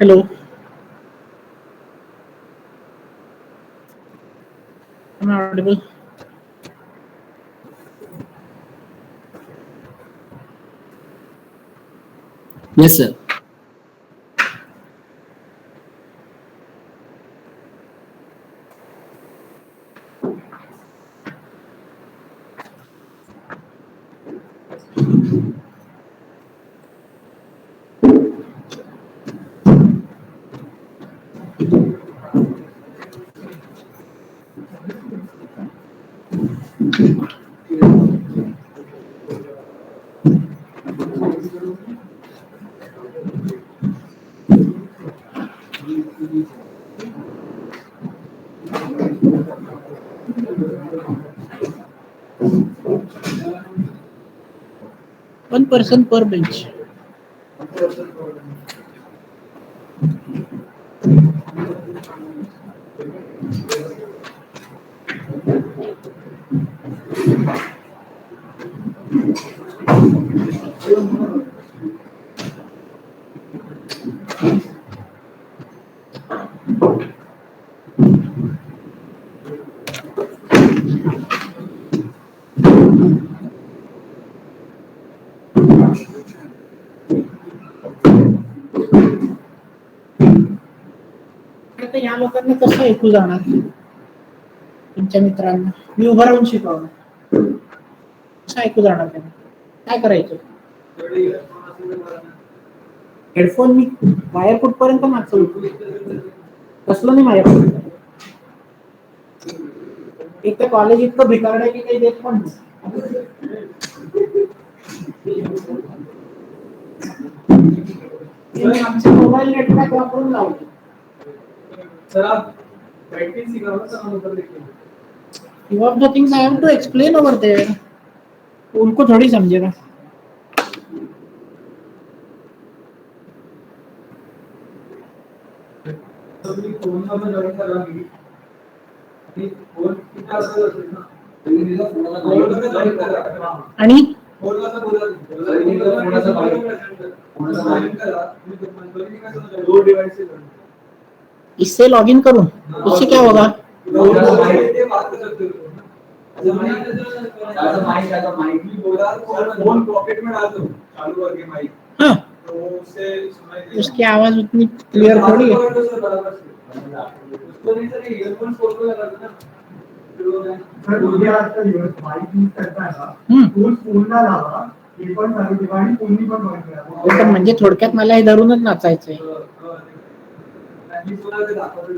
Hello, am I audible? Yes, sir. 1 person per bench. आता या लोकांना कसं ऐकू जाणार तुमच्या मित्रांना मी उभं राहून शिकवणार कसं ऐकू जाणार त्यांना काय करायचं हेडफोन मी वायर कुठपर्यंत मागचं कसलं नाही माझ्यापर्यंत एक तर कॉलेज इतकं भिकारड आहे की काही देत पण नाही. ते आमचे मोबाईल नेटवर्क वापरून लावले सर आप प्रैक्टिस सिखाओ ना सर हम उधर देखेंगे few of the things I have to explain over there उनको थोड़ी समझेगा सर मी फोन मध्ये जॉइन करा मी आणि फोन किती असं असेल ना तुम्ही तिला फोनला जॉइन करा आणि फोनला तर बोला सर मी फोनला जॉइन करा मी तुम्हाला कसं दो डिवाइसेस इससे लॉगिन करूं उससे क्या होगा ते बात कर सकते हो माइक भी बोला फोन पॉकेट में डाल दो चालू करके माइक हाँ तो उससे सुनाई देगा उसकी आवाज उतनी क्लियर थोड़ी है उसको नहीं सर ईयरफोन फोन को लगा दो ना सर मुझे आजकल माइक यूज करता है ना हम्म. तो फोनला लावा हे पण चालू ठेवा आणि फोननी पण बंद करा तर म्हणजे थोडक्यात मला हे धरूनच नाचायचंय मी तुला ते दाखवतो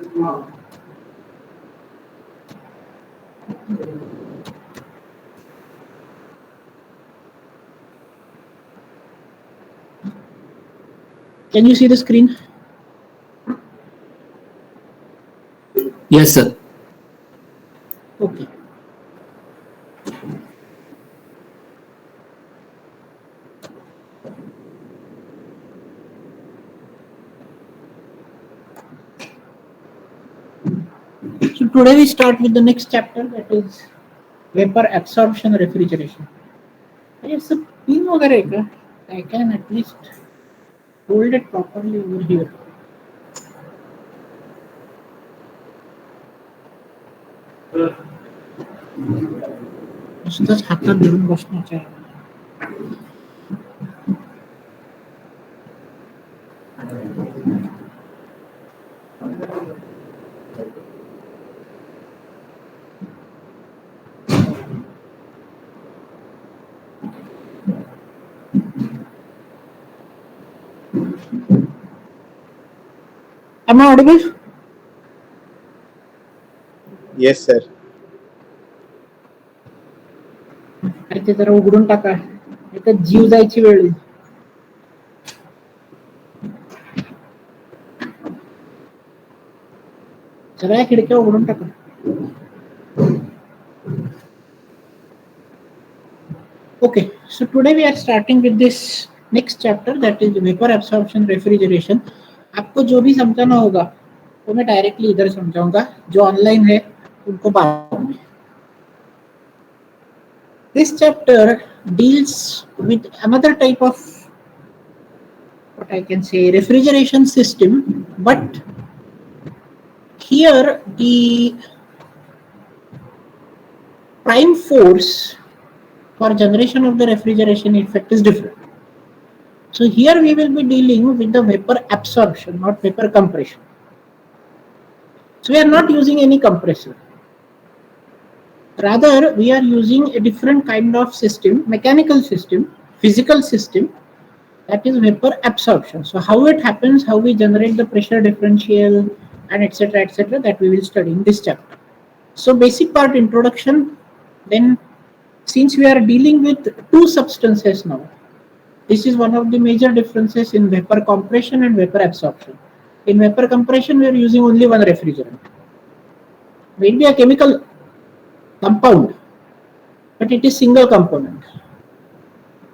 Can you see the screen? Yes, sir. Okay. So today we start with the next chapter, that is vapor absorption refrigeration. Yes, a pin वगैरह है क्या? I can at least hold it properly over here. नुसतंच हातात धरून बसण्याच्या Am I audible? Yes, sir. अरे ते जरा उघडून टाका एकच जीव जायची वेळ आहे. जरा या खिडक्या उघडून टाका. Okay, so today we are starting with this next chapter, that is vapor absorption refrigeration. आपको जो भी समझाना होगा वो मैं डायरेक्टली इधर समझाऊंगा, जो ऑनलाइन है उनको बाद में. This chapter deals with another type of what I can say refrigeration system, but here the prime force for generation of the refrigeration effect is different. So here we will be dealing with the vapor absorption, not vapor compression. So we are not using any compressor. Rather, we are using a different kind of system, mechanical system, physical system, that is vapor absorption. So how it happens, how we generate the pressure differential, and etc., that we will study in this chapter. So basic part introduction, then since we are dealing with two substances now, this is one of the major differences in vapor compression and vapor absorption. In vapor compression, we are using only one refrigerant. Maybe a chemical compound, but it is single component.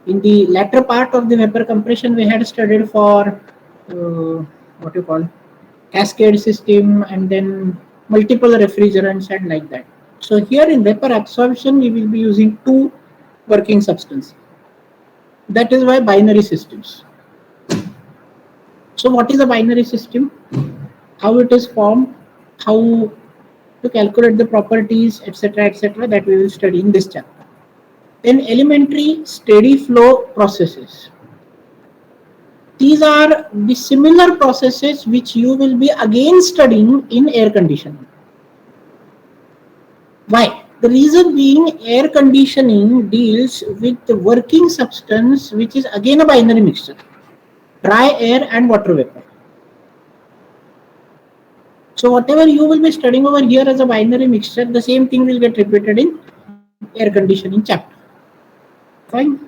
In the latter part of the vapor compression, we had studied for what you call cascade system and then multiple refrigerants and like that. So here in vapor absorption, we will be using two working substances. That is why binary systems. So what is a binary system? How it is formed? How to calculate the properties, etc., that we will study in this chapter. Then elementary steady flow processes. These are the similar processes which you will be again studying in air conditioning. Why? The reason being, air conditioning deals with the working substance which is again a binary mixture, dry air and water vapor. So whatever you will be studying over here as a binary mixture, the same thing will get repeated in air conditioning chapter. Fine.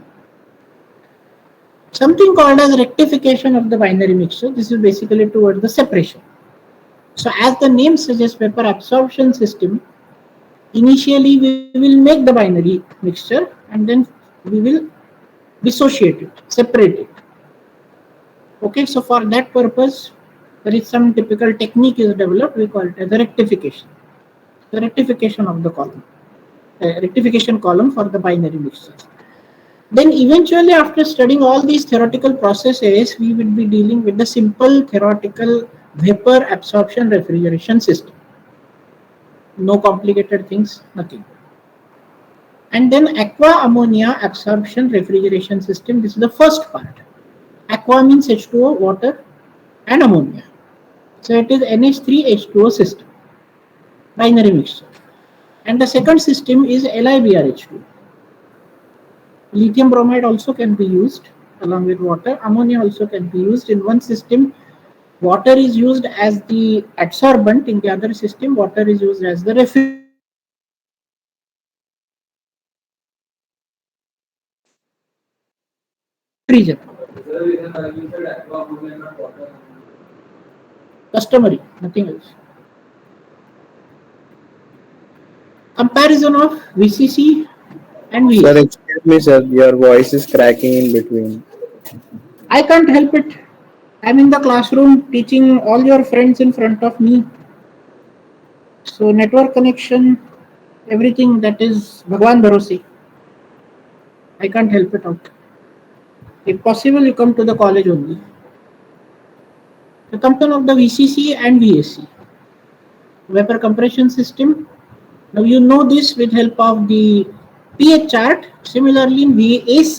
Something called as rectification of the binary mixture. This is basically towards the separation. So as the name suggests, vapor absorption system, initially we will make the binary mixture and then we will dissociate it, separate it. Okay, so for that purpose, there is some typical technique is developed. We call it as a rectification. The rectification of the column, rectification column for the binary mixture. Then eventually, after studying all these theoretical processes, we will be dealing with the simple theoretical vapor absorption refrigeration system. No complicated things, nothing. And then aqua ammonia absorption refrigeration system. This is the first part. Aqua means H2O, water, and ammonia. So it is NH3H2O system, binary mixture. And the second system is LiBrH2. Lithium bromide also can be used along with water. Ammonia also can be used in one system. Water is used as the adsorbent. In the other system, water is used as the refrigerant. Customary, nothing else. Comparison of VCC and VCC. Sir, excuse me, sir. Your voice is cracking in between. I can't help it. I'm in the classroom teaching all your friends in front of me. So network connection, everything that is Bhagwan Bharosi. I can't help it out. If possible, you come to the college only. The component of the VCC and VSC. Vapor compression system. Now you know this with help of the pH chart. Similarly in VAC,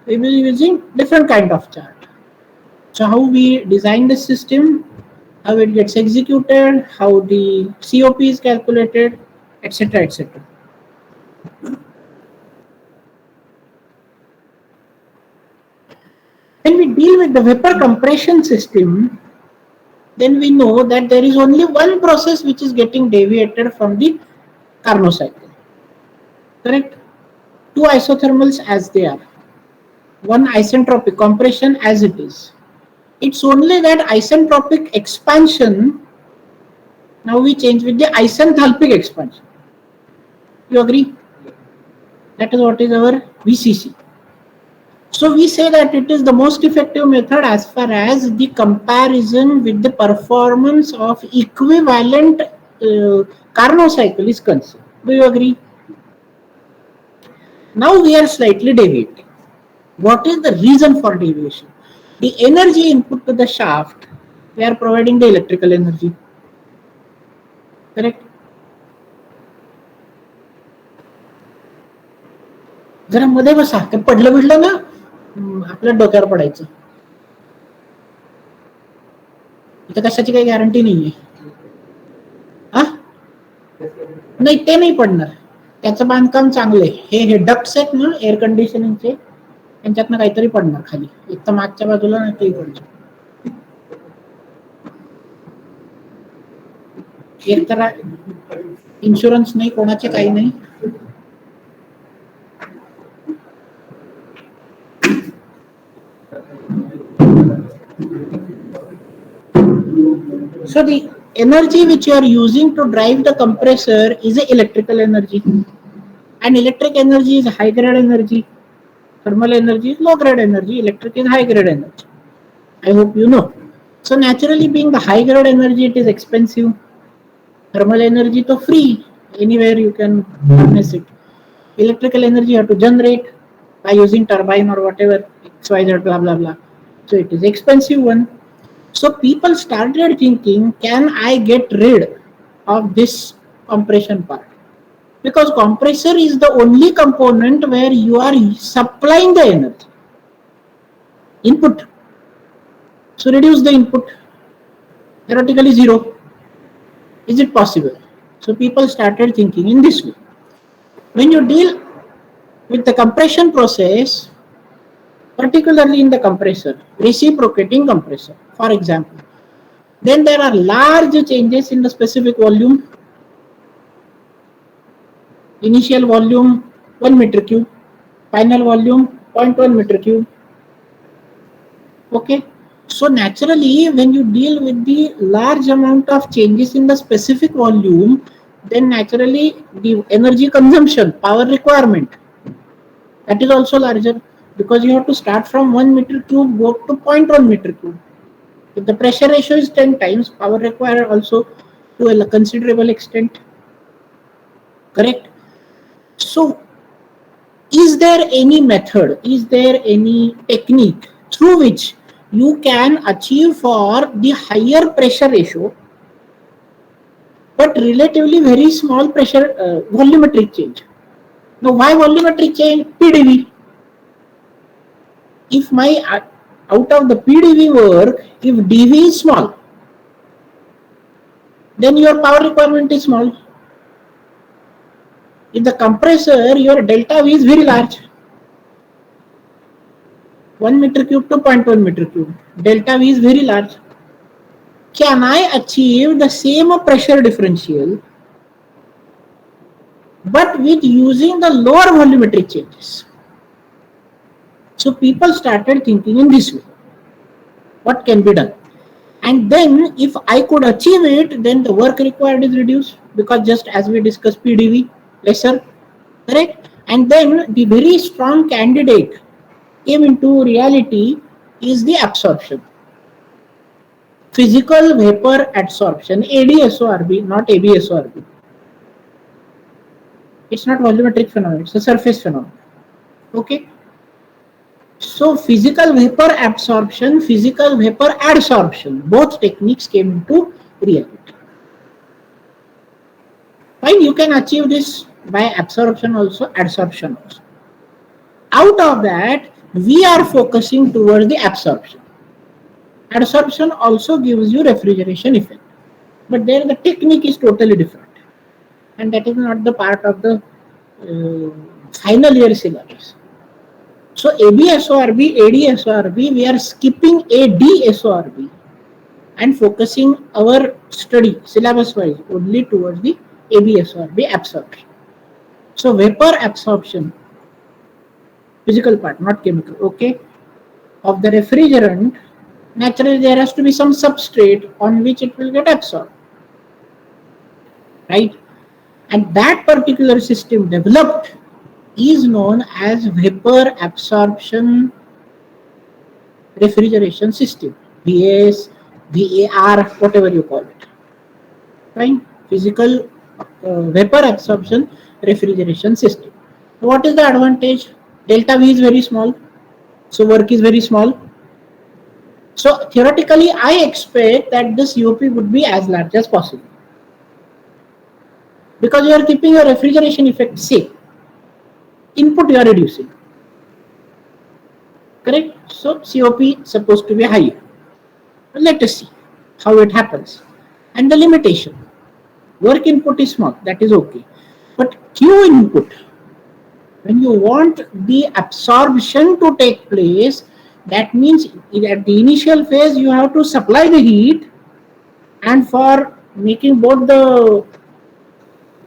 we will be using different kind of chart. So how we design the system, how it gets executed, how the COP is calculated, etc. When we deal with the vapor compression system, then we know that there is only one process which is getting deviated from the Carnot cycle. Correct? Two isothermals as they are. One isentropic compression as it is. It's only that isentropic expansion, now we change with the isenthalpic expansion. You agree? That is what is our VCC. So we say that it is the most effective method as far as the comparison with the performance of equivalent Carnot cycle is concerned. Do you agree? Now we are slightly deviating. What is the reason for deviation? The energy input to the shaft, we are providing the electrical energy. Correct? जरा मध्ये बसा, ते पडलं बिडलं ना आपल्या डोक्यावर पडायचं. इथं कशाची काही गॅरंटी नाहीये. हा नाही, ते नाही पडणार, त्याचं बांधकाम चांगलंय. हे डक्ट्स आहेत ना एअर कंडिशनिंगचे, त्यांच्यातनं काहीतरी पडणार खाली, एक तर मागच्या बाजूला नाही तरी पडणार. एक तर इन्शुरन्स नाही, कोणाचे काही नाही. So the energy which you are using to drive the compressor is a electrical energy, and electric energy is high grade energy. Thermal energy is low grade energy. Electric is high grade energy. I hope you know. So naturally, being the high grade energy, it is expensive. Thermal energy to free, anywhere you can harness it. Electrical energy you have to generate by using turbine or whatever, XYZ, blah blah blah. So it is expensive one. So people started thinking, can I get rid of this compression part? Because compressor is the only component where you are supplying the energy. Input. So reduce the input. Theoretically zero. Is it possible? So people started thinking in this way. When you deal with the compression process, particularly in the compressor, reciprocating compressor, for example, then there are large changes in the specific volume. Initial volume 1 meter cube, final volume 0.1 meter cube. Okay, so naturally when you deal with the large amount of changes in the specific volume, then naturally the energy consumption, power requirement, that is also larger, because you have to start from 1 meter cube, go to 0.1 meter cube. If the pressure ratio is 10 times, power required also to a considerable extent. Correct? So, is there any method, is there any technique through which you can achieve for the higher pressure ratio, but relatively very small pressure volumetric change? Now, why volumetric change? PDV. If my out of the PDV work, if dV is small, then your power requirement is small. In the compressor, your delta V is very large. 1 meter cube to 0.1 meter cube. Delta V is very large. Can I achieve the same pressure differential, but with using the lower volumetric changes? So people started thinking in this way. What can be done? And then if I could achieve it, then the work required is reduced, because just as we discussed, PDV lesser, correct? And then the very strong candidate came into reality is the absorption. Physical vapor adsorption, ADSORB, not ABSORB. It's not volumetric phenomenon, it's a surface phenomenon. Okay? So physical vapor absorption, physical vapor adsorption, both techniques came into reality. Fine, you can achieve this by absorption also, adsorption also. Out of that, we are focusing towards the absorption. Adsorption also gives you refrigeration effect, but there the technique is totally different, and that is not the part of the final year syllabus. So ABSORB, ADSORB, we are skipping ADSORB and focusing our study syllabus wise only towards the ABSORB absorption. So vapor absorption, physical part, not chemical, okay, of the refrigerant, naturally there has to be some substrate on which it will get absorbed, right? And that particular system developed is known as vapor absorption refrigeration system, VAS, VAR, whatever you call it. Fine, physical vapor absorption refrigeration system. So what is the advantage? Delta V is very small, so work is very small. So theoretically, I expect that this COP would be as large as possible because you are keeping your refrigeration effect safe. Input you are reducing. Correct? So COP is supposed to be higher. Let us see how it happens. And the limitation. Work input is small, that is okay. But Q input, when you want the absorption to take place, that means at the initial phase you have to supply the heat, and for making both the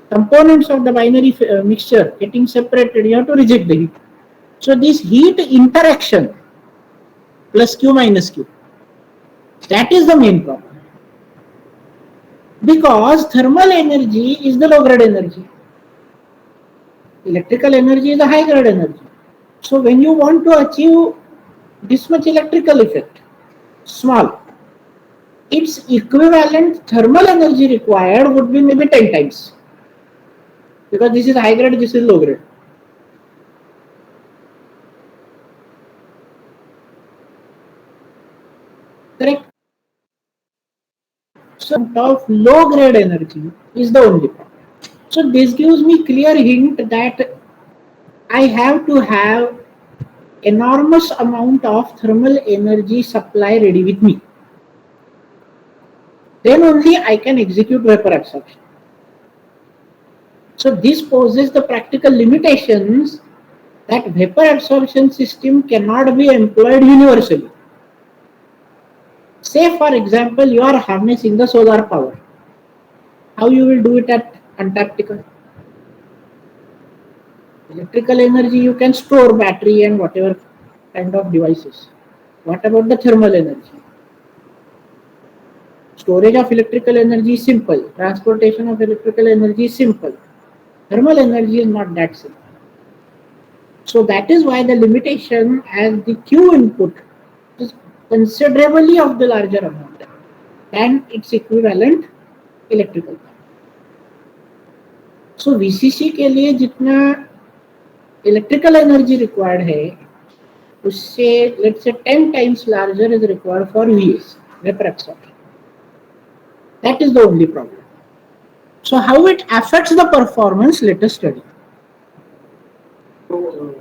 components of the binary mixture getting separated, you have to reject the heat. So this heat interaction plus Q minus Q, that is the main problem. Because thermal energy is the low grade energy. Electrical energy is a high grade energy. So when you want to achieve this much electrical effect, small, its equivalent thermal energy required would be maybe 10 times. Because this is high grade, this is low grade. Correct? So of low grade energy is the only problem. So this gives me clear hint that I have to have enormous amount of thermal energy supply ready with me. Then only I can execute vapor absorption. So this poses the practical limitations that vapor absorption system cannot be employed universally. Say for example, you are harnessing the solar power. How you will do it at Antarctica? Electrical energy you can store battery and whatever kind of devices. What about the thermal energy? Storage of electrical energy is simple. Transportation of electrical energy is simple. Thermal energy is not that simple. So that is why the limitation as the Q input is considerably of the larger amount than its equivalent electrical power. So VCC के लिए जितना electrical energy required है, उससे let's say 10 times larger is required for VS, vapor absorption. That is the only problem. So how it affects the performance, let us study. So,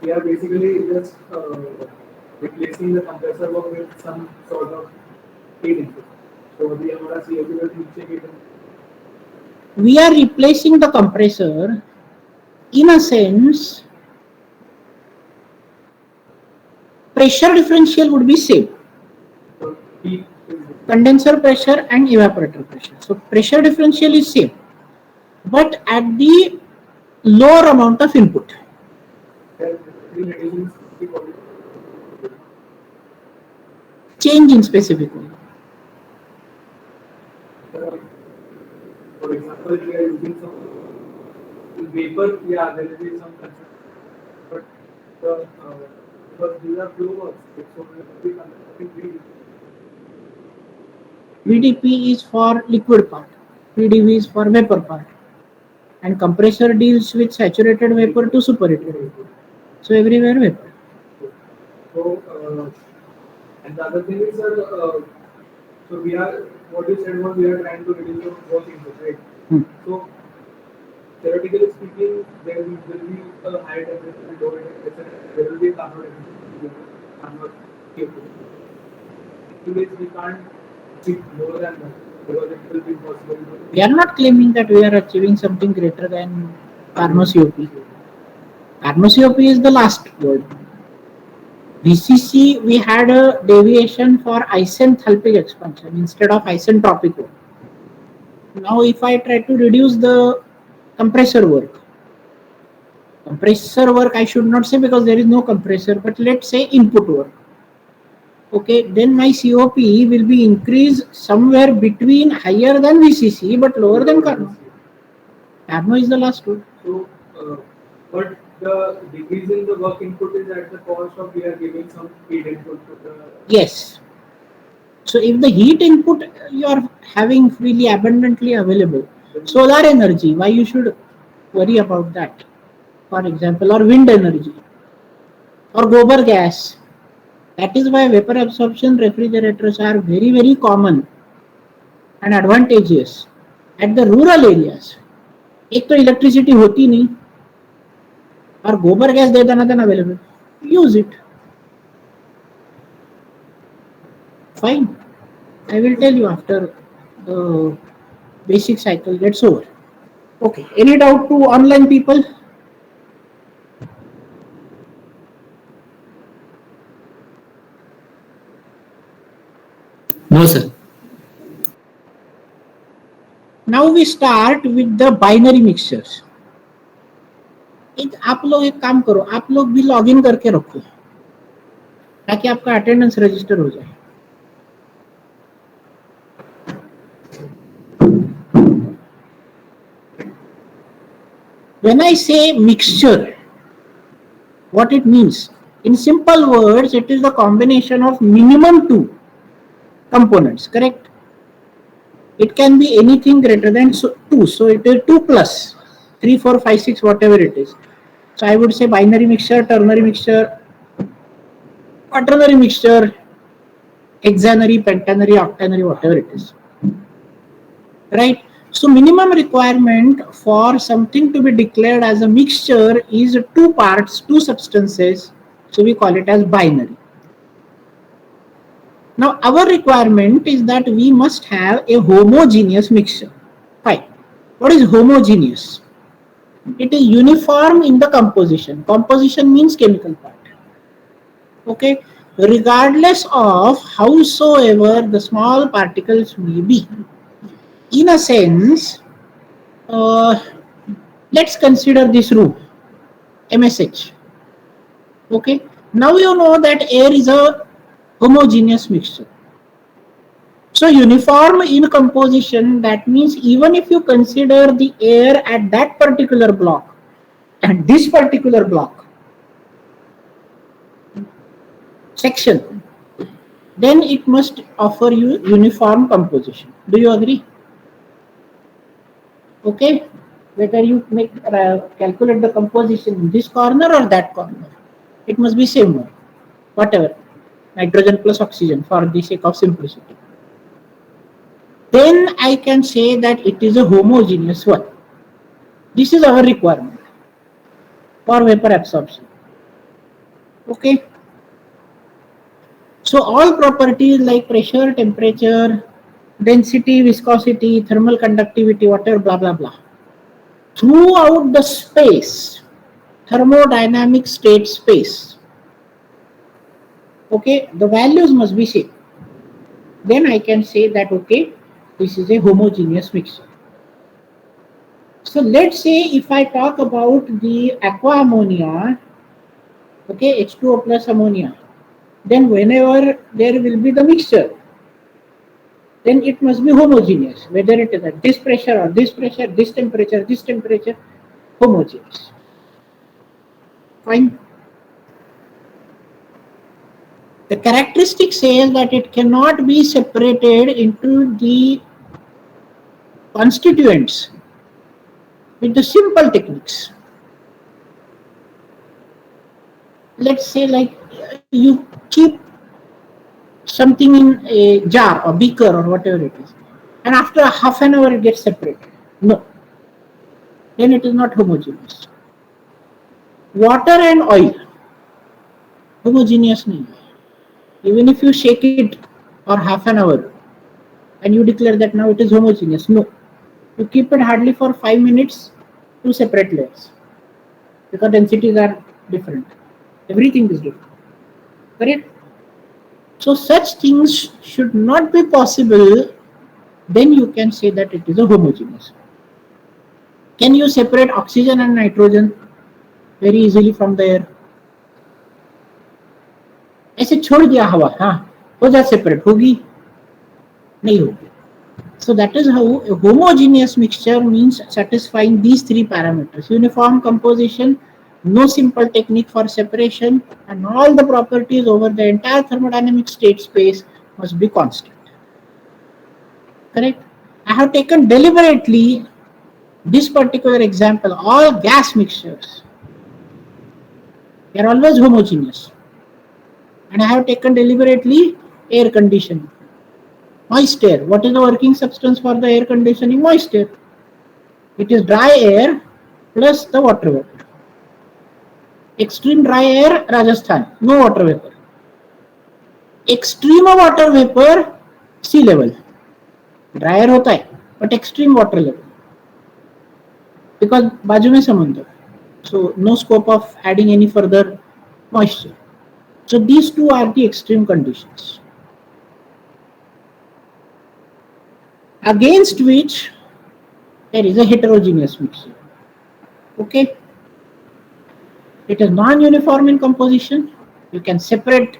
we are basically just replacing the compressor work with some sort of heat input. So, we are We are replacing the compressor. In a sense, pressure differential would be same. Condenser pressure and evaporator pressure. So pressure differential is same, but at the lower amount of input. Change in specific volume. For example, we are using some vapor, yeah, there will be some concern. But because these are flow works, so we will be VDP is for liquid part, PDV is for vapor part, and compressor deals with saturated vapor to superheated vapor. So everywhere vapor. So, and the other thing is, so we are, what you said was we are trying to reduce the work input, right? So, theoretically speaking, there will be a high temperature and low temperature, there will be a Carnot temperature. Today we can't keep more than that because it will be impossible. We are not claiming that we are achieving something greater than Carnot COP. Carnot COP is the last word. VCC, we had a deviation for isenthalpic expansion instead of isentropic work. Now if I try to reduce the compressor work I should not say because there is no compressor, but let's say input work. Okay, then my COP will be increased somewhere between higher than VCC but lower than Carnot. Carnot is the last one. So, but the decrease in the work input is at the cost of we are giving some heat input to the. Yes. So if the heat input you are having freely abundantly available, solar energy, why you should worry about that? For example, or wind energy, or gobar gas. That is why vapor absorption refrigerators are very, very common and advantageous at the rural areas. एक तो electricity होती नहीं और गोबर gas दे देना था available, use it. Fine. I will tell you after the basic cycle gets over. Okay. Any doubt to online people? No, sir. Now we start with the binary mixtures. आप लोग एक काम करो, आप लोग भी लॉग इन करके रखो ताकि आपका अटेंडेंस रजिस्टर हो जाए. When I say mixture, what it means? In simple words, it is the combination of minimum two components, correct? It can be anything greater than 2. So it is 2 plus 3, 4, 5, 6, whatever it is. So I would say binary mixture, ternary mixture, quaternary mixture, hexanary, pentanary, octanary, whatever it is. Right? So minimum requirement for something to be declared as a mixture is 2 parts, 2 substances. So we call it as binary. Now our requirement is that we must have a homogeneous mixture. Fine. What is homogeneous? It is uniform in the composition. Composition means chemical part. Okay. Regardless of howsoever the small particles may be. In a sense, let's consider this room, MSH. Okay. Now you know that air is a homogeneous mixture. So uniform in composition, that means even if you consider the air at that particular block and this particular block section, then it must offer you uniform composition. Do you agree? Okay, whether you make calculate the composition in this corner or that corner, it must be same one, whatever, nitrogen plus oxygen for the sake of simplicity. Then I can say that it is a homogeneous one. This is our requirement for vapor absorption. Okay. So all properties like pressure, temperature, density, viscosity, thermal conductivity, whatever, blah, blah, blah. Throughout the space, thermodynamic state space, okay, the values must be same. Then I can say that, okay, this is a homogeneous mixture. So let's say if I talk about the aqua ammonia, okay, H2O plus ammonia, then whenever there will be the mixture, then it must be homogeneous, whether it is at this pressure or this pressure, this temperature, homogeneous. Fine. The characteristic says that it cannot be separated into the constituents with the simple techniques. Let's say like you keep something in a jar or beaker or whatever it is, and after half an hour it gets separated. No, then it is not homogeneous. Water and oil, homogeneous nahi. Even if you shake it for half an hour and you declare that now it is homogeneous, no. You keep it hardly for 5 minutes, 2 separate layers, because densities are different. Everything is different. Correct? So such things should not be possible. Then you can say that it is a homogeneous. Can you separate oxygen and nitrogen very easily from the air? ऐसे छोड़ दिया हवा, हाँ, हो जा separate, होगी? नहीं होगी. So that is how a homogeneous mixture means satisfying these 3 parameters: uniform composition, no simple technique for separation, and all the properties over the entire thermodynamic state space must be constant. Correct? I have taken deliberately this particular example. All gas mixtures, they are always homogeneous. and I have taken deliberately air conditioning. Moist air. What is the working substance for the air conditioning? Moist air. It is dry air plus the water vapor. Extreme dry air, Rajasthan, no water vapor. Extreme water vapor, sea level. Dry air होता है, but extreme water level. Because बाजू में समुद्र. So no scope of adding any further moisture. So these two are the extreme conditions. Against which there is a heterogeneous mixture. Okay. It is non-uniform in composition. You can separate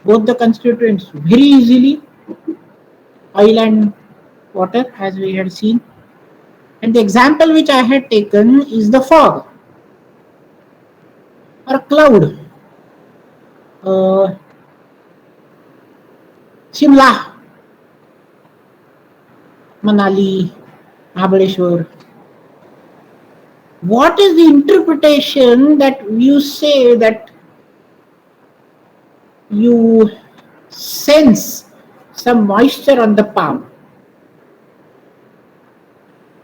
both the constituents very easily, oil and water, as we had seen. And the example which I had taken is the fog or a cloud. Shimla, Manali, Mahabaleshwar. What is the interpretation that you say that you sense some moisture on the palm?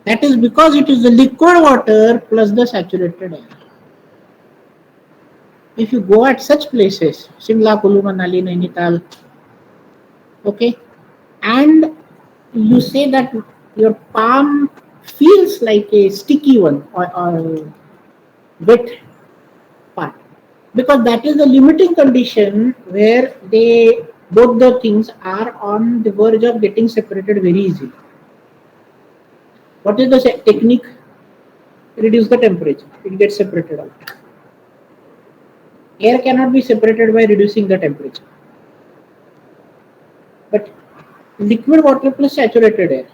That is because it is the liquid water plus the saturated air. If you go at such places, Shimla, Kulu, Manali, Nainital, okay, and you say that your palm feels like a sticky one or wet part, because that is the limiting condition where both the things are on the verge of getting separated very easily. What is the technique? Reduce the temperature, it gets separated out. Air cannot be separated by reducing the temperature. But liquid water plus saturated air,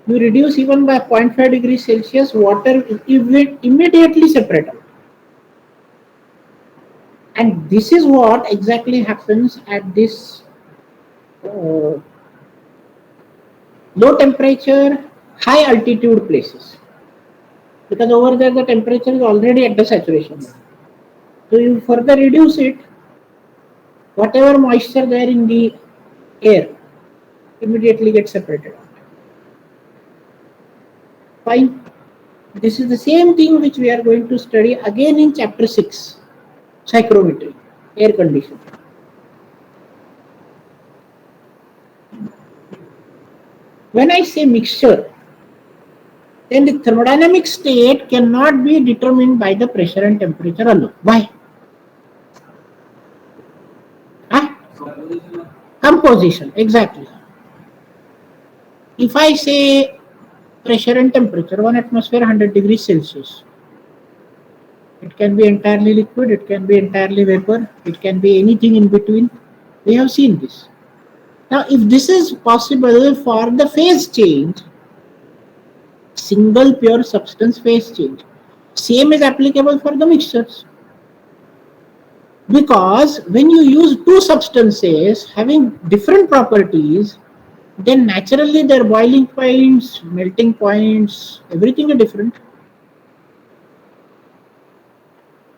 you reduce even by 0.5 degrees Celsius, water immediately separate out. And this is what exactly happens at this low temperature, high altitude places. Because over there the temperature is already at the saturation. So you further reduce it, whatever moisture there in the air immediately gets separated out. Fine. This is the same thing which we are going to study again in chapter 6, psychrometry, air conditioning. When I say mixture, then the thermodynamic state cannot be determined by the pressure and temperature alone. Why? Composition, exactly. If I say pressure and temperature, 1 atmosphere, 100 degrees Celsius, it can be entirely liquid, it can be entirely vapor, it can be anything in between. We have seen this. Now, if this is possible for the phase change, single pure substance phase change, same is applicable for the mixtures. Because when you use two substances having different properties, then naturally their boiling points, melting points, everything is different.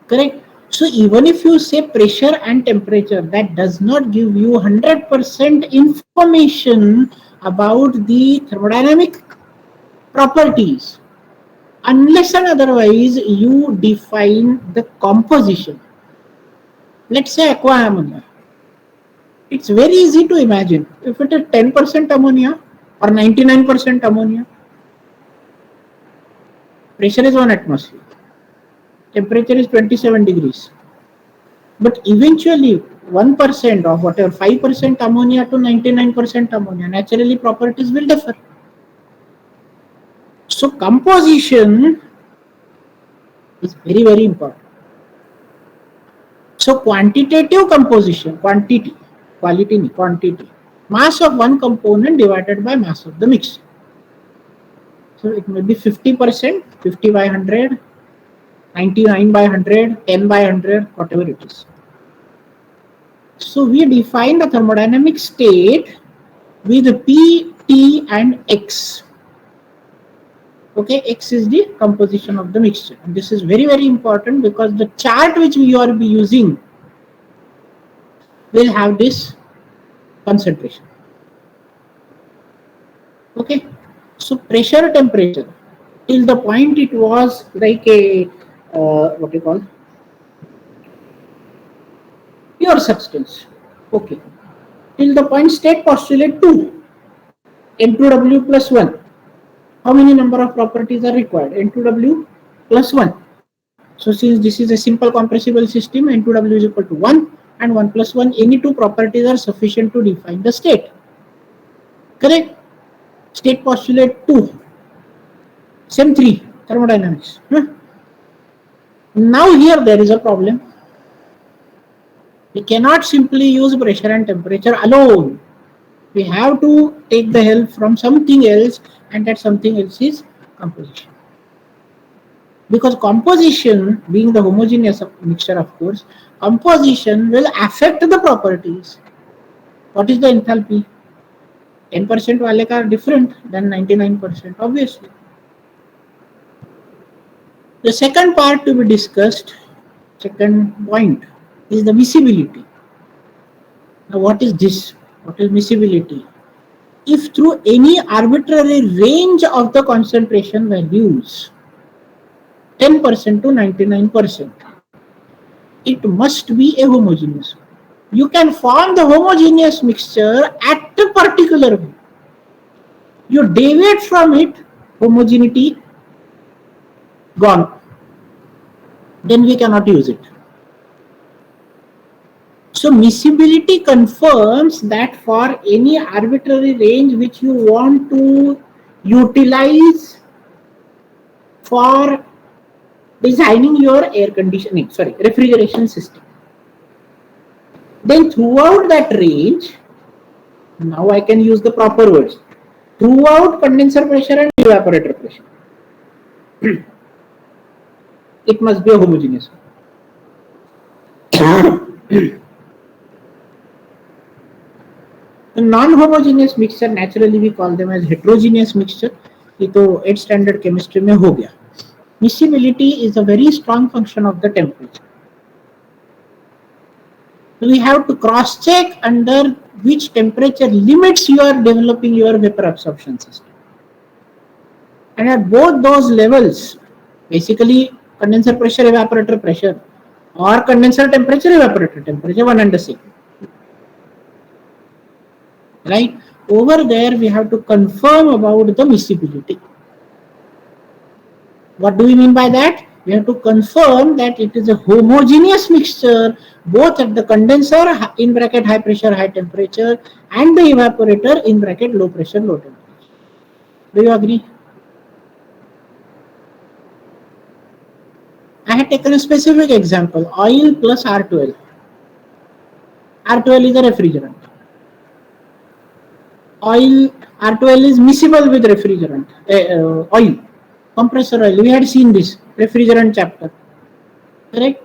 Correct? So even if you say pressure and temperature, that does not give you 100% information about the thermodynamic properties, unless and otherwise you define the composition. Let's say aqua ammonia. It's very easy to imagine. If it is 10% ammonia or 99% ammonia, pressure is 1 atmosphere, temperature is 27 degrees. But eventually 1% or whatever, 5% ammonia to 99% ammonia, naturally properties will differ. So composition is very, very important. So quantitative composition, quantity, quality, quantity, mass of one component divided by mass of the mixture. So it may be 50%, 50 by 100, 99 by 100, 10 by 100, whatever it is. So we define the thermodynamic state with P, T and X. Okay, X is the composition of the mixture. And this is very, very important because the chart which we are using will have this concentration. Okay, so pressure temperature till the point it was like a what you call pure substance. Okay, till the point state postulate 2, N2W plus 1. How many number of properties are required? N2W plus 1. So since this is a simple compressible system, N2W is equal to 1 and 1 plus 1, any two properties are sufficient to define the state. Correct? State postulate 2. Same 3, thermodynamics. Now here there is a problem. We cannot simply use pressure and temperature alone. We have to take the help from something else, and that something else is composition. Because composition, being the homogeneous mixture, of course, composition will affect the properties. What is the enthalpy? 10% wale are different than 99%, obviously. The second part to be discussed, second point, is the miscibility. Now what is this? What is miscibility? If through any arbitrary range of the concentration values, 10% to 99%, it must be a homogeneous. You can form the homogeneous mixture at a particular way. You deviate from it, homogeneity gone. Then we cannot use it. So miscibility confirms that for any arbitrary range which you want to utilize for designing your refrigeration system, then throughout that range, now I can use the proper words, throughout condenser pressure and evaporator pressure, it must be a homogeneous. A non-homogeneous mixture, naturally we call them as heterogeneous mixture. ये तो 8th standard chemistry में हो गया. Miscibility is a very strong function of the temperature. So we have to cross-check under which temperature limits you are developing your vapor absorption system. And at both those levels, basically condenser pressure, evaporator pressure, or condenser temperature, evaporator temperature, one and the same. Right? Over there, we have to confirm about the miscibility. What do we mean by that? We have to confirm that it is a homogeneous mixture both at the condenser in bracket high pressure, high temperature and the evaporator in bracket low pressure, low temperature. Do you agree? I had taken a specific example, oil plus R12. R12 is a refrigerant. Oil, R12 is miscible with refrigerant, oil, compressor oil. We had seen this refrigerant chapter, correct?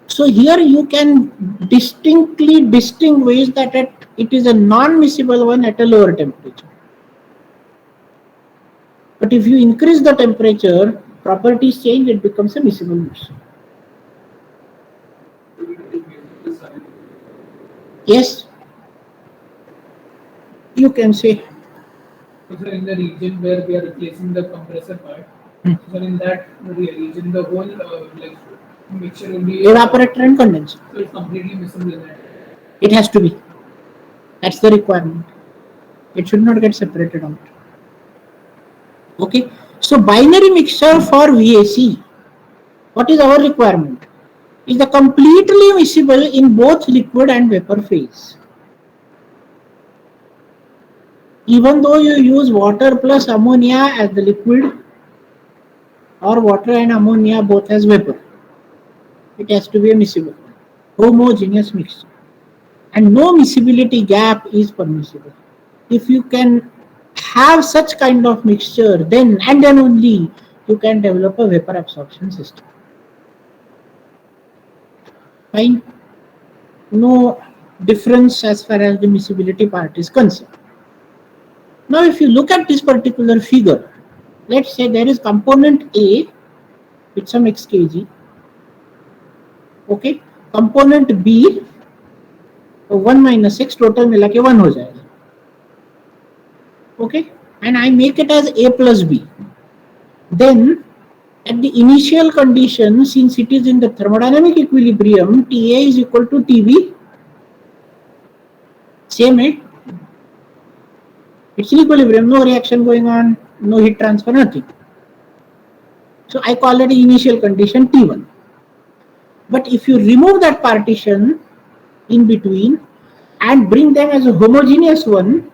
So here you can distinctly distinguish that it is a non-miscible one at a lower temperature. But if you increase the temperature, properties change, it becomes a miscible mixture. Yes, you can say. So in the region where we are replacing the compressor part, so in that region, the whole mixture will be Evaporator and condenser. So it's completely miscible in that. It has to be. That's the requirement. It should not get separated out. Okay. So binary mixture for VAC. What is our requirement? Is the completely miscible in both liquid and vapor phase. Even though you use water plus ammonia as the liquid or water and ammonia both as vapor, it has to be a miscible, homogeneous mixture. And no miscibility gap is permissible. If you can have such kind of mixture, then and then only you can develop a vapor absorption system. Fine. No difference as far as the miscibility part is concerned. Now if you look at this particular figure, let's say there is component A with some x kg, okay, component B, तो 1 minus x total मिला के 1 हो जाएगा. Okay, and I make it as a plus b. Then at the initial condition, since it is in the thermodynamic equilibrium, Ta is equal to Tb. Same है. It's in equilibrium, no reaction going on, no heat transfer, nothing. So I call it initial condition T1. But if you remove that partition in between and bring them as a homogeneous one,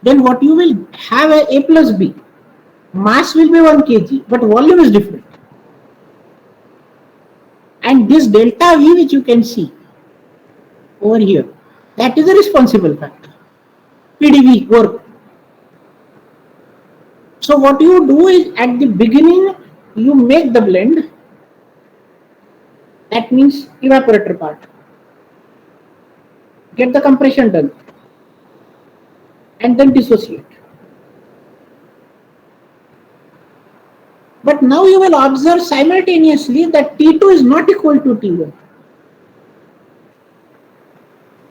then what you will have a plus b. Mass will be 1 kg, but volume is different. And this delta V which you can see over here, that is a responsible factor. PDV, work. So what you do is at the beginning, you make the blend. That means evaporator part. Get the compression done. And then dissociate. But now you will observe simultaneously that T2 is not equal to T1.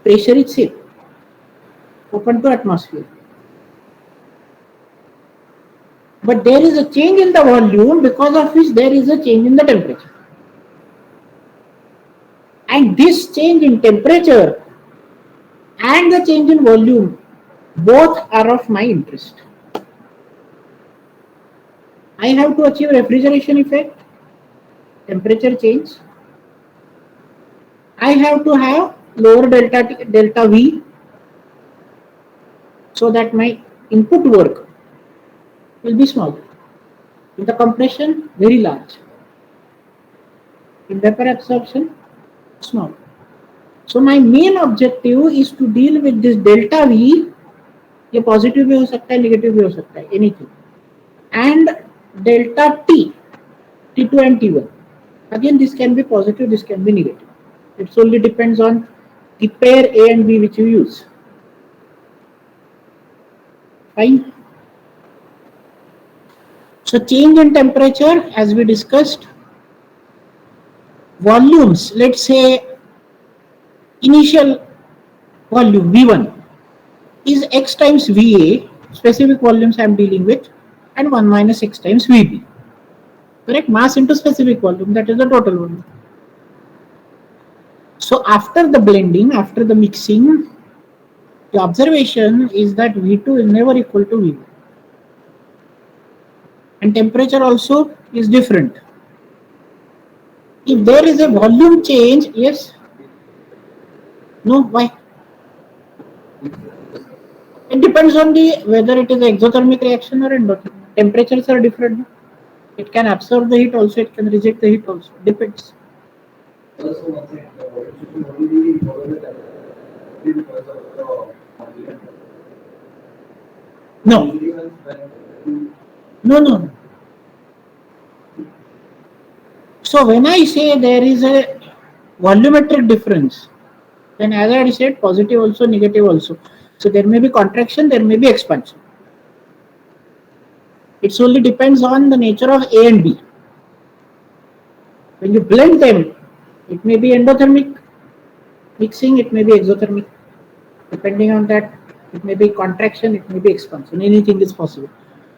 Pressure is same. Open to atmosphere. But there is a change in the volume because of which there is a change in the temperature. And this change in temperature and the change in volume both are of my interest. I have to achieve refrigeration effect, temperature change. I have to have lower delta V so that my input work will be smaller. In the compression, very large. In vapor absorption, small. So my main objective is to deal with this delta V. ये positive भी हो सकता है, negative भी हो सकता है, anything. And delta T, T2 and T1. Again, this can be positive, this can be negative. It solely depends on the pair A and B which you use. Fine. So change in temperature, as we discussed. Volumes, let's say initial volume V1 is x times VA, specific volumes I am dealing with, and 1 minus x times VB. Correct? Mass into specific volume, that is the total volume. So after the blending, after the mixing, the observation is that V2 is never equal to V1. And temperature also is different. If there is a volume change, yes? No, why? It depends on the whether it is exothermic reaction or endothermic. Temperatures are different. It can absorb the heat also, it can reject the heat also. Depends. No. No. So when I say there is a volumetric difference, then as I said, positive also, negative also. So there may be contraction, there may be expansion. It solely depends on the nature of A and B. When you blend them, it may be endothermic mixing, it may be exothermic. Depending on that, it may be contraction, it may be expansion. Anything is possible.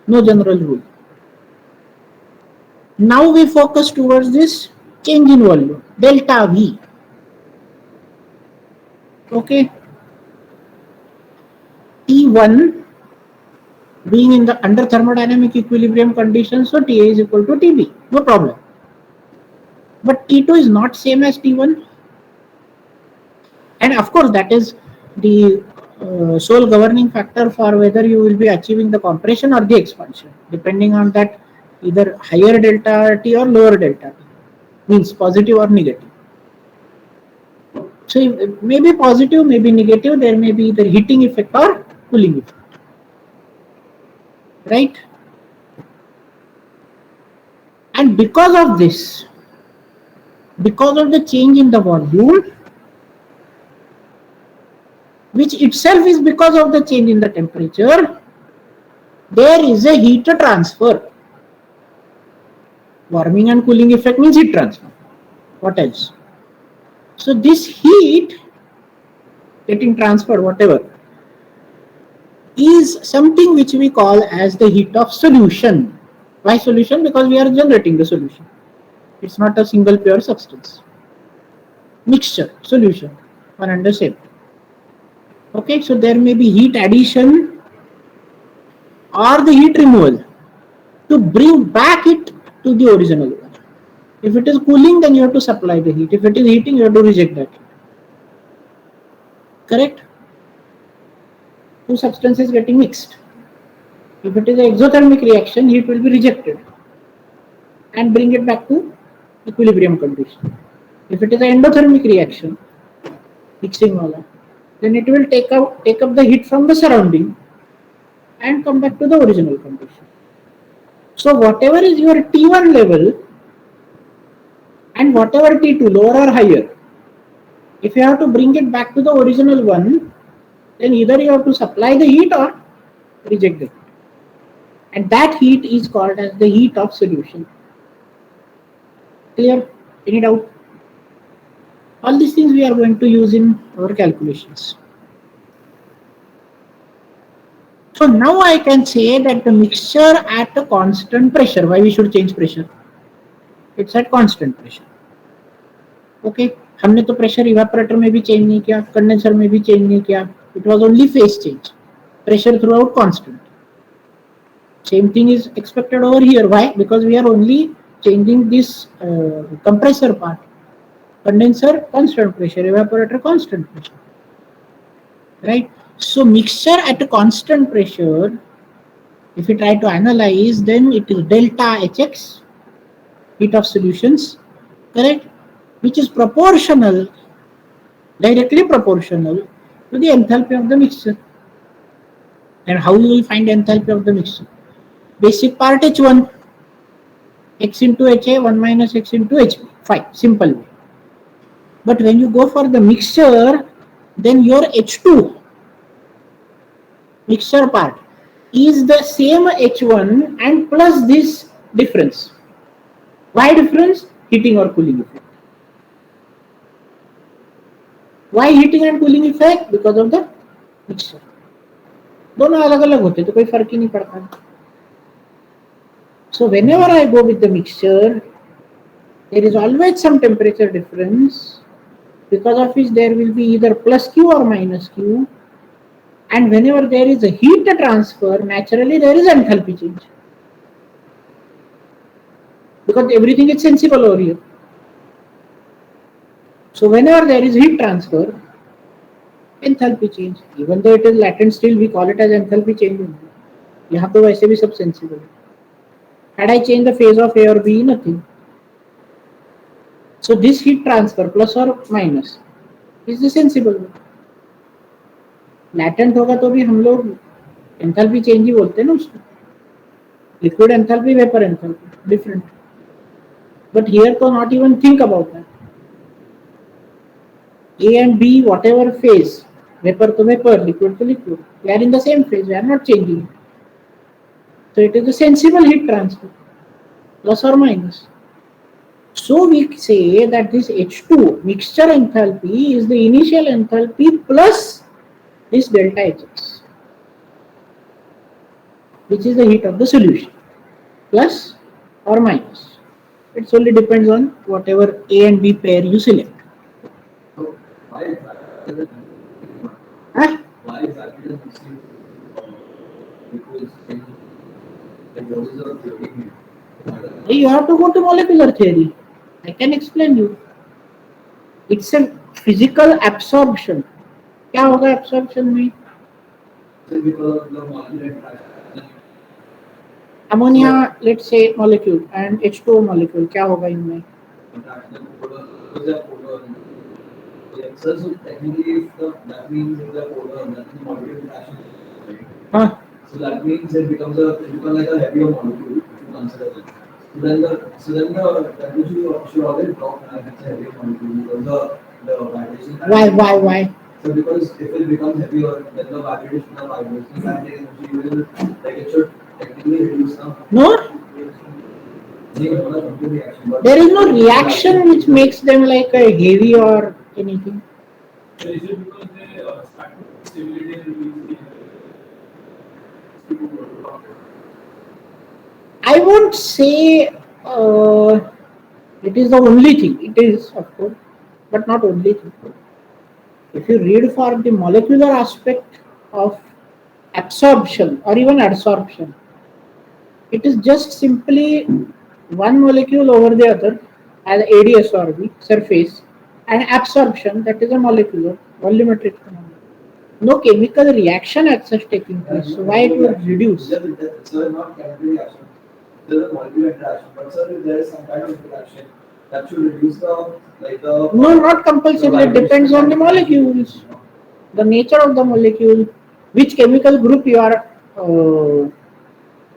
No general rule. Now we focus towards this change in volume, delta V. Okay. T1 being in the under thermodynamic equilibrium condition, so Ta is equal to Tb, no problem. But T2 is not same as T1. And of course, that is the sole governing factor for whether you will be achieving the compression or the expansion, depending on that either higher delta T or lower delta T, means positive or negative. So it may be positive, may be negative, there may be either heating effect or cooling effect. Right? And because of this, because of the change in the volume, which itself is because of the change in the temperature, there is a heat transfer. Warming and cooling effect means heat transfer. What else? So this heat getting transferred, whatever, is something which we call as the heat of solution. Why solution? Because we are generating the solution. It's not a single pure substance. Mixture, solution, one and the same. Okay, so there may be heat addition or the heat removal to bring back it to the original one. If it is cooling, then you have to supply the heat. If it is heating, you have to reject that heat. Correct? Two substances getting mixed. If it is an exothermic reaction, heat will be rejected and bring it back to equilibrium condition. If it is an endothermic reaction, mixing wala, then it will take up the heat from the surrounding and come back to the original condition. So whatever is your T1 level and whatever T2, lower or higher, if you have to bring it back to the original one, then either you have to supply the heat or reject the heat. And that heat is called as the heat of solution. Clear? Any doubt? All these things we are going to use in our calculations. So now I can say that the mixture at a constant pressure. Why we should change pressure? It's at constant pressure. Okay, हमने तो pressure evaporator में भी change नहीं किया, condenser में भी change नहीं किया. It was only phase change. Pressure throughout constant. Same thing is expected over here. Why? Because we are only changing this compressor part. Condenser constant pressure, evaporator constant pressure. Right? So mixture at a constant pressure, if we try to analyze, then it is delta Hx, heat of solutions, correct? Which is proportional, directly proportional to the enthalpy of the mixture. And how you will find enthalpy of the mixture? Basic part H1, x into HA, 1 minus x into HB. Fine, simple way. But when you go for the mixture, then your H2, mixture part, is the same H1 and plus this difference. Why difference? Heating or cooling effect. Why heating and cooling effect? Because of the mixture. दोनों अलग अलग होते तो कोई फर्क ही नहीं पड़ता. So whenever I go with the mixture, there is always some temperature difference, because of which there will be either plus Q or minus Q. And whenever there is a heat transfer, naturally there is enthalpy change. Because everything is sensible over here. So whenever there is heat transfer, enthalpy change. Even though it is latent, still we call it as enthalpy change. यहाँ तो वैसे भी सब sensible. Had I changed the phase of A or B, nothing. So this heat transfer, plus or minus, is the sensible one. Latent होगा तो भी हम लोग enthalpy change ही बोलते हैं ना उसको. Liquid enthalpy, vapor enthalpy, different. But here तो not even think about that. A and B, whatever phase, vapor to vapor, liquid to liquid, we are in the same phase, we are not changing it. So it is a sensible heat transfer, plus or minus. So we say that this H2 mixture enthalpy is the initial enthalpy plus this delta Hx, which is the heat of the solution, plus or minus. It solely depends on whatever A and B pair you select. Huh? Why exactly the mixing liquids change? Like what is the theory? You have to go to molecular theory. I can explain you. It's a physical absorption. क्या होगा absorption में? Because of the molecular interaction. Ammonia, let's say molecule, and H2O molecule, क्या होगा इनमें? Interaction because they are polar. So technically, if that means if they are polar, that means molecular interaction. Huh? So that means it becomes like a heavier molecule if you consider it. So then the temperature should always drop and it's a heavier molecule because the vibration. Why? So because if it becomes heavier, then the vibration of vibration energy will, like, it should technically reduce now. No? There is no reaction which makes them like a heavy or anything. So is it because they start to stability and release the I won't say it is the only thing. It is, of course, but not only thing. If you read for the molecular aspect of absorption or even adsorption, it is just simply one molecule over the other as ADSORB surface, and absorption, that is a molecular volumetric phenomenon. No chemical reaction as such taking place. So why it would reduce? So not chemical reaction. There is a molecular interaction, but sir, if there is some kind of interaction, that should reduce the No, not compulsorily. It depends on the molecules, the nature of the molecule, which chemical group you are,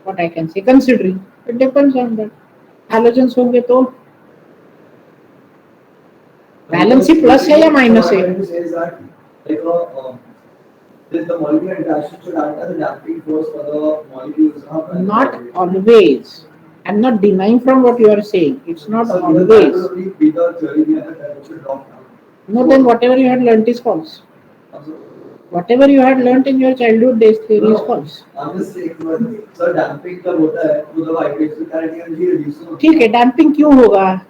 what I can say, considering. It depends on that. Halogens होंगे तो valency plus है या minus है? The molecular interaction should act as a damping force for the molecules. Not always. I'm not denying from what you are saying. It's not So always. that will be the theory behind the temperature drop down. No, then whatever you had learnt is false. Whatever you had learnt in your childhood days, theory is false. I'm just saying, sir, damping कब होता है? तो the vibrational kinetic energy reduces. ठीक है, damping क्यों होगा?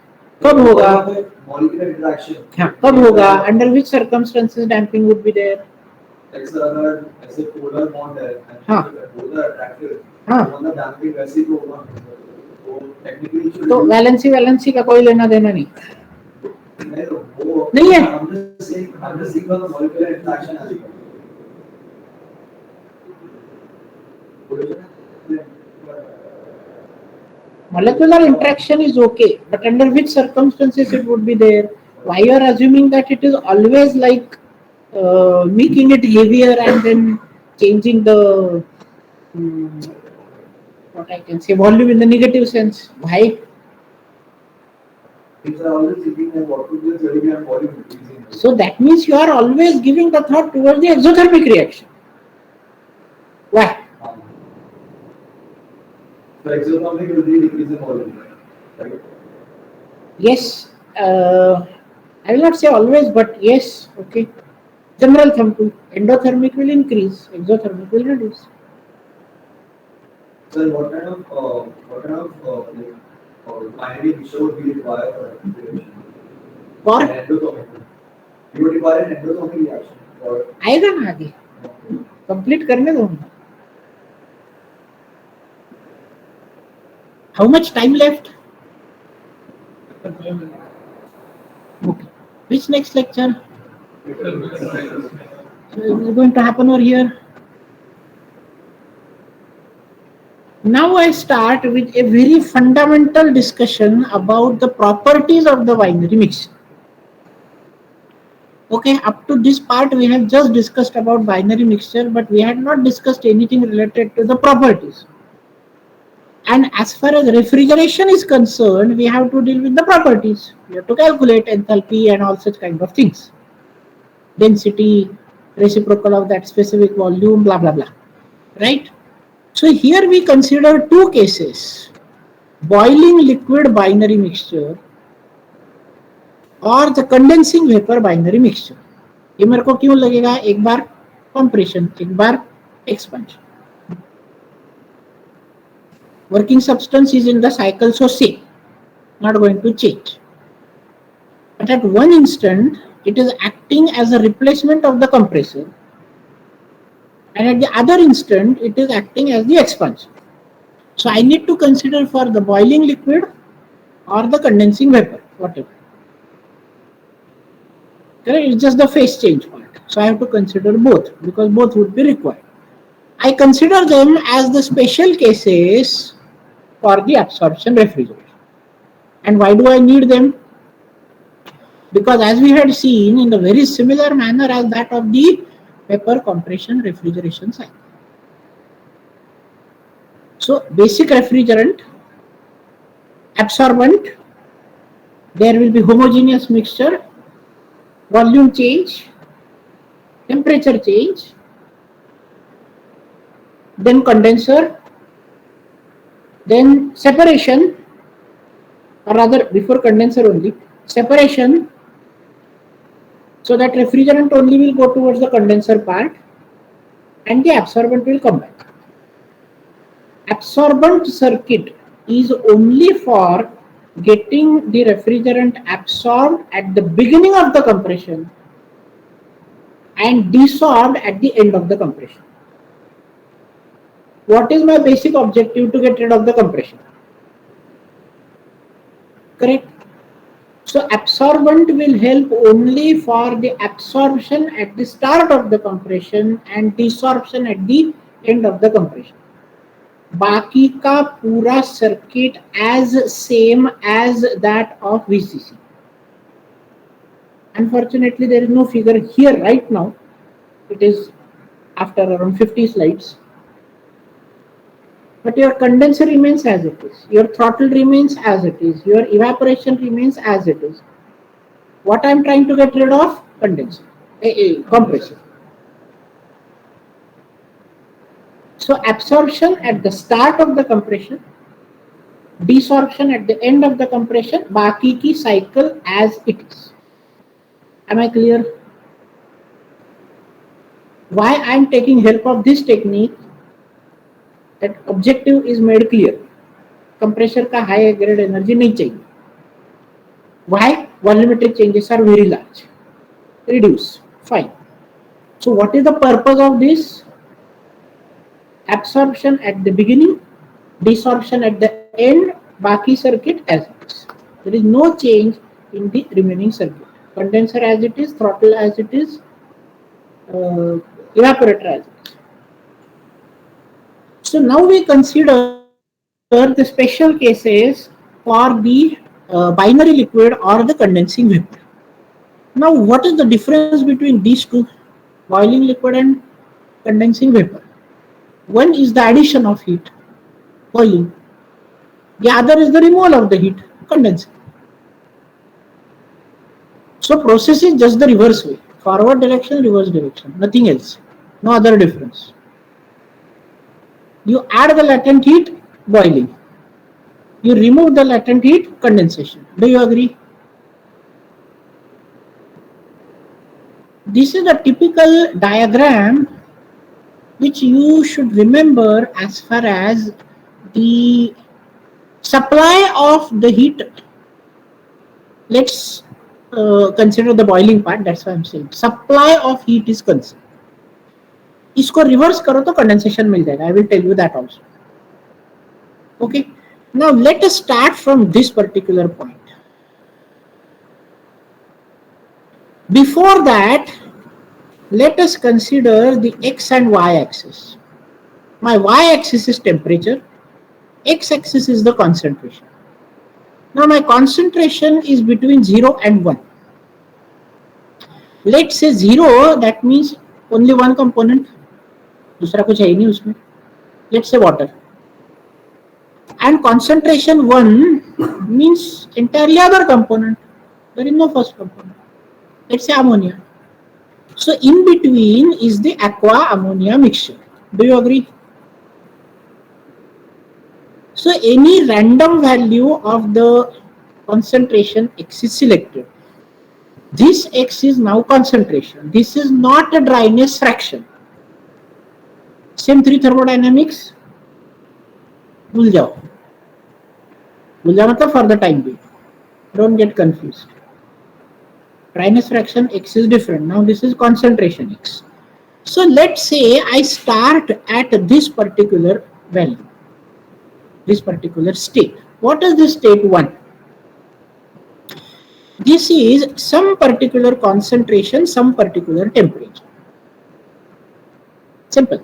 कब होगा? Molecular interaction. हाँ, कब होगा? Under which circumstances damping would be there? Like sir, अगर ऐसे polar bond है, हाँ. polar attractive, हाँ. तो मतलब damping वैसे ही तो होगा. तो technically should. तो वैलेंसी का कोई लेना देना नहीं. नहीं है. I'm just saying the molecular interaction as well. Molecular interaction is okay, but under which circumstances it would be there? Why you are assuming that it is always like making it heavier and then changing the what I can say, volume in the negative sense? Why? Things are always thinking that what would be the theory behind volume increasing. So that means you are always giving the thought towards the exothermic reaction. Why? So exothermic will be decrease in volume. Right? Yes, I will not say always, but yes, okay. General thumb rule, endothermic will increase, exothermic will reduce. So what kind of binary mixture would be required for refrigeration? For An endothermic. You would require an endothermic reaction. For आएगा ना आगे, complete करने दो. How much time left? Okay. Which next lecture? Is going to happen over here? Now I start with a very fundamental discussion about the properties of the binary mixture. Okay, up to this part we have just discussed about binary mixture, but we had not discussed anything related to the properties. And as far as refrigeration is concerned, we have to deal with the properties. We have to calculate enthalpy and all such kind of things. Density, reciprocal of that specific volume, blah, blah, blah. Right? So here we consider two cases. Boiling liquid binary mixture और the condensing vapour binary mixture. ये मेरे को क्यों लगेगा? एक बार compression, एक बार expansion. Working substance is in the cycle, so same, not going to change. But at one instant, it is acting as a replacement of the compressor, and at the other instant, it is acting as the expansion. So I need to consider for the boiling liquid or the condensing vapor, whatever. It's just the phase change part. So I have to consider both because both would be required. I consider them as the special cases for the absorption refrigeration. And why do I need them? Because as we had seen in the very similar manner as that of the vapor compression refrigeration cycle. So basic refrigerant, absorbent, there will be homogeneous mixture, volume change, temperature change, then condenser, then separation, or rather before condenser only, separation, So that refrigerant only will go towards the condenser part and the absorbent will come back. Absorbent circuit is only for getting the refrigerant absorbed at the beginning of the compression and desorbed at the end of the compression. What is my basic objective? To get rid of the compression. Correct? So absorbent will help only for the absorption at the start of the compression and desorption at the end of the compression. बाकी का पूरा circuit as same as that of VCC. Unfortunately, there is no figure here right now. It is after around 50 slides. But your condenser remains as it is. Your throttle remains as it is. Your evaporation remains as it is. What I am trying to get rid of? Condenser, compressor. So absorption at the start of the compression, desorption at the end of the compression, बाकी की cycle as it is. Am I clear? Why I am taking help of this technique? That objective is made clear. Compressor का high grade energy नहीं चाहिए. Why? Volumetric changes are very large. Reduce. Fine. So what is the purpose of this? Absorption at the beginning, desorption at the end, बाकी circuit as it is. There is no change in the remaining circuit. Condenser as it is, throttle as it is, evaporator as it is. So now we consider the special cases for the binary liquid or the condensing vapor. Now what is the difference between these two, boiling liquid and condensing vapor? One is the addition of heat, boiling. The other is the removal of the heat, condensing. So process is just the reverse way, forward direction, reverse direction, nothing else, no other difference. You add the latent heat, boiling. You remove the latent heat, condensation. Do you agree? This is a typical diagram which you should remember as far as the supply of the heat. Let's consider the boiling part, that's why I'm saying supply of heat is concerned. इसको reverse करो तो condensation मिल जाएगा. I will tell you that also. Okay. Now let us start from this particular point. Before that, let us consider the x and y axis. My y axis is temperature, x axis is the concentration. Now my concentration is between 0 and 1. Let's say 0, that means only one component. दूसरा कुछ है ही नहीं उसमें. Let's say water. And concentration 1 means entirely other component. There is no first component. Let's say ammonia. So in between is the aqua ammonia mixture. Do you agree? So any random value of the concentration x is selected. This x is now concentration. This is not a dryness fraction. Same 3 thermodynamics. भूल जाओ. भूल जाओ मतलब for the time being. Don't get confused. Dryness fraction x is different. Now this is concentration x. So let's say I start at this particular value, this particular state. What is the state 1? This is some particular concentration, some particular temperature. Simple.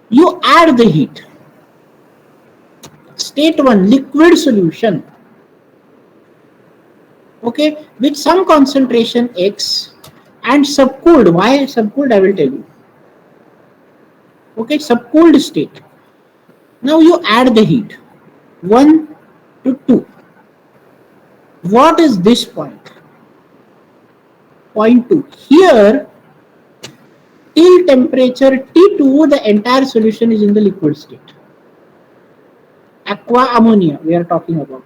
You add the heat. State 1, liquid solution. Okay, with some concentration x and subcooled. Why subcooled? I will tell you. Okay, subcooled state. Now you add the heat 1 to 2. What is this point? Point 2. Here, till temperature T2, the entire solution is in the liquid state. Aqua ammonia we are talking about.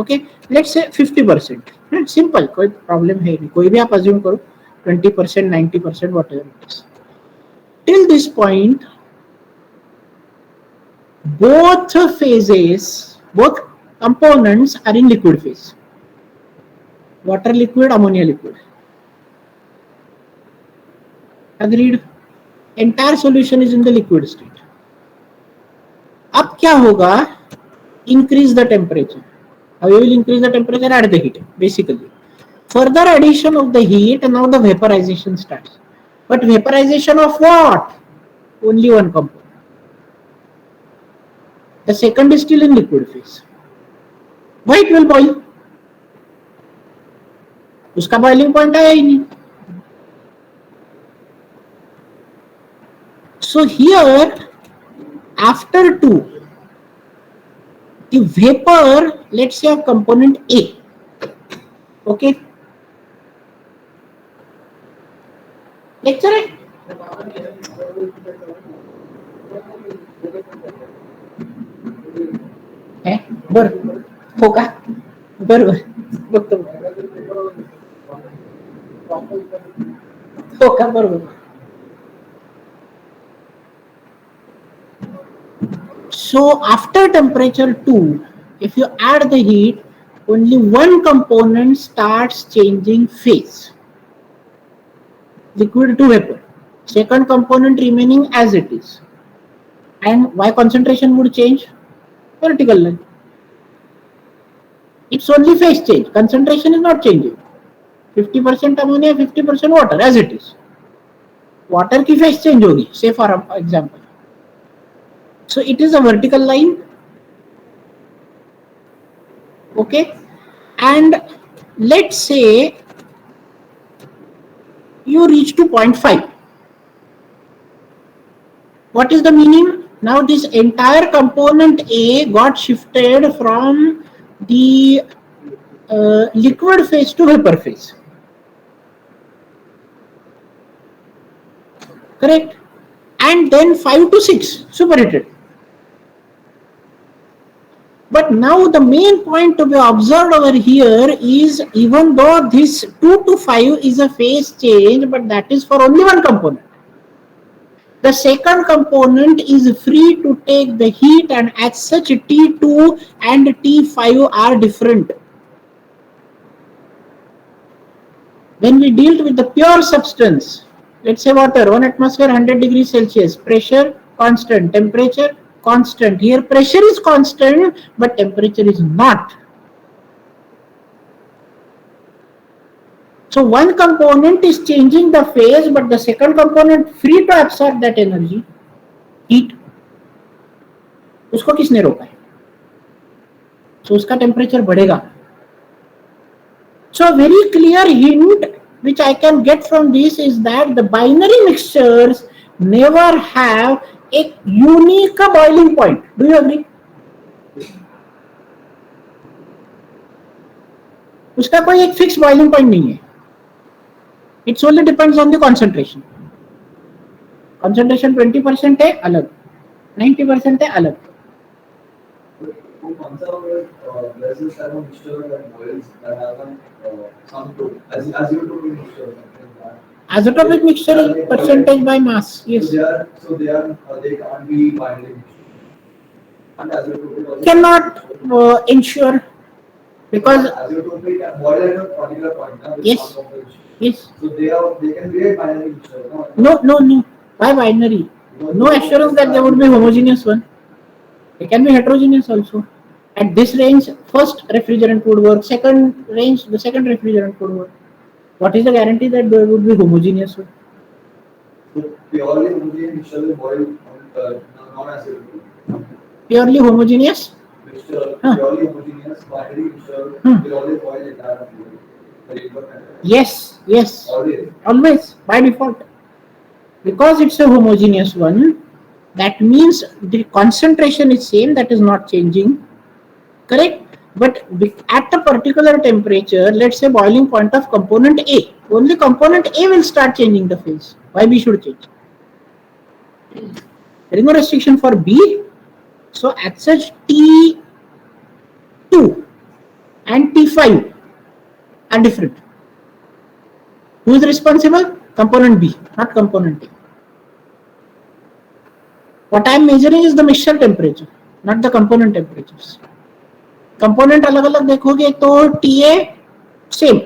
Okay, let's say 50%, simple, कोई problem है नहीं, कोई भी आप assume करो, 20%, 90%, what ever it is. Till this point both phases, both components are in liquid phase. Water liquid, ammonia liquid. Agreed? Entire solution is in the liquid state. अब क्या होगा? Increase the temperature. How you will increase the temperature? Add the heat, basically. Further addition of the heat, and now the vaporization starts. But vaporization of what? Only one component. The second is still in liquid phase. Why it will boil? उसका boiling point आया ही नहीं. So here, after 2, the vapor, let's say of component A, okay? Lecture है? है? बरोबर होगा, बरोबर बघतो होगा, बरोबर. So after temperature 2, if you add the heat, only one component starts changing phase, liquid to vapor. Second component remaining as it is. And why concentration would change? Vertical line. It's only phase change. Concentration is not changing. 50% ammonia, 50% water as it is. Water की phase change होगी, say for example. So it is a vertical line. Okay, and let's say you reach to 0.5. What is the meaning? Now this entire component A got shifted from the liquid phase to vapor phase. Correct? And then 5 to 6 superheated. But now the main point to be observed over here is, even though this 2 to 5 is a phase change, but that is for only one component. The second component is free to take the heat, and as such T2 and T5 are different. When we dealt with the pure substance, let's say water, 1 atmosphere, 100 degrees Celsius, pressure constant, temperature constant. Here pressure is constant, but temperature is not. So one component is changing the phase, but the second component free to absorb that energy, heat. उसको किसने रोका है? So उसका temperature बढ़ेगा. So a very clear hint which I can get from this is that the binary mixtures never have a unique boiling point. Do you agree? उसका कोई एक fix boiling point नहीं है. It only depends on the concentration. Concentration 20% है अलग, 90% है अलग. There's this type of mixture that boils that have some total, as you told mixture. Azeotropic mixture is percentage by mass. Yes. So they can't be binary mixture. And azeotropic also Cannot ensure, because azeotropic can boil at a particular point. Yes. Yes. So they can be a binary mixture. No? No. Why binary? No assurance that there would be homogeneous one. They can be heterogeneous also. At this range, first refrigerant would work. Second range, the second refrigerant would work. What is the guarantee that there would be homogeneous one? So purely homogeneous mixture will boil non-azeotropic. Purely homogeneous? Mixture, Huh. purely homogeneous binary mixture will always boil entire fluid. Yes. Always, by default. Because it's a homogeneous one, that means the concentration is same, that is not changing. Correct? But at a particular temperature, let's say boiling point of component A, only component A will start changing the phase. Why B should change? There is no restriction for B. So at such T2, and T5 are different. Who is responsible? Component B, not component A. What I am measuring is the mixture temperature, not the component temperatures. Component अलग अलग देखोगे तो TA same,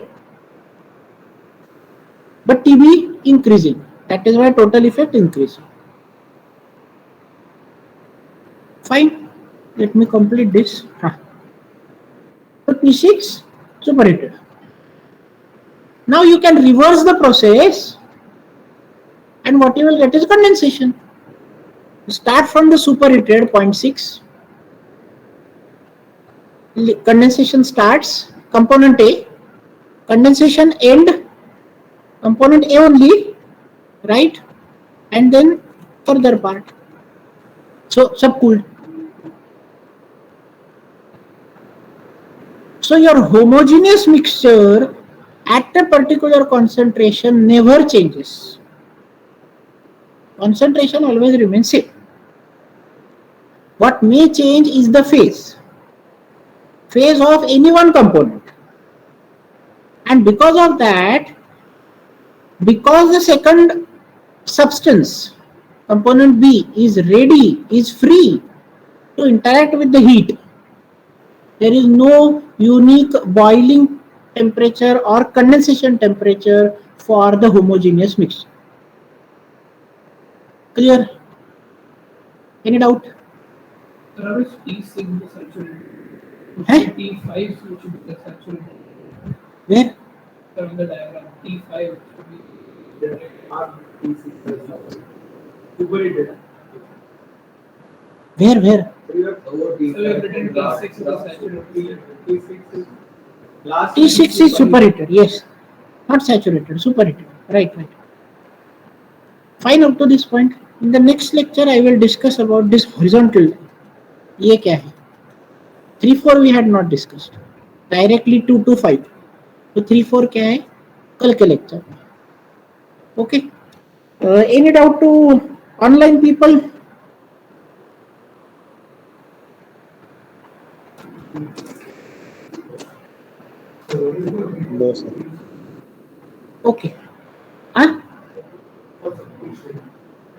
but TB increasing. That is why total effect increasing. Fine. Let me complete this. So T6 superheated. Now you can reverse the process, and what you will get is condensation. Start from the superheated 0.6. Condensation starts, component A. Condensation end, component A only, right? And then further part. So subcooled. So your homogeneous mixture at a particular concentration never changes. Concentration always remains same. What may change is the phase of any one component. And because of that, because the second substance, component B, is ready, is free to interact with the heat, there is no unique boiling temperature or condensation temperature for the homogeneous mixture. Clear? Any doubt? Sir, is T6 the saturated? Hey? T5 should be the saturated. Where? Sir, in the diagram, T5 should be the T6 superheated. Where? So you have written T6 is the saturated. T6 is last. T6 is superheated, yes. Not saturated, superheated. Right. Fine up to this point. In the next lecture, I will discuss about this horizontal line. ये क्या है? 3-4 we had not discussed. Directly 2-5. तो 3-4 क्या है? कल के lecture. Okay. Any doubt to online people? No, sir. Okay. हाँ?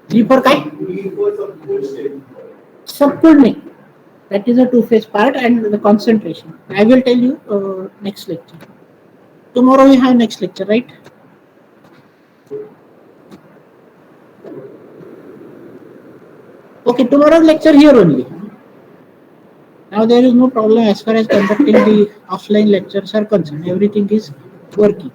3-4 काय? Subcooled नहीं. That is a two-phase part and the concentration. I will tell you next lecture. Tomorrow we have next lecture, right? Okay, tomorrow's lecture here only. Now there is no problem as far as conducting the offline lectures are concerned. Everything is working.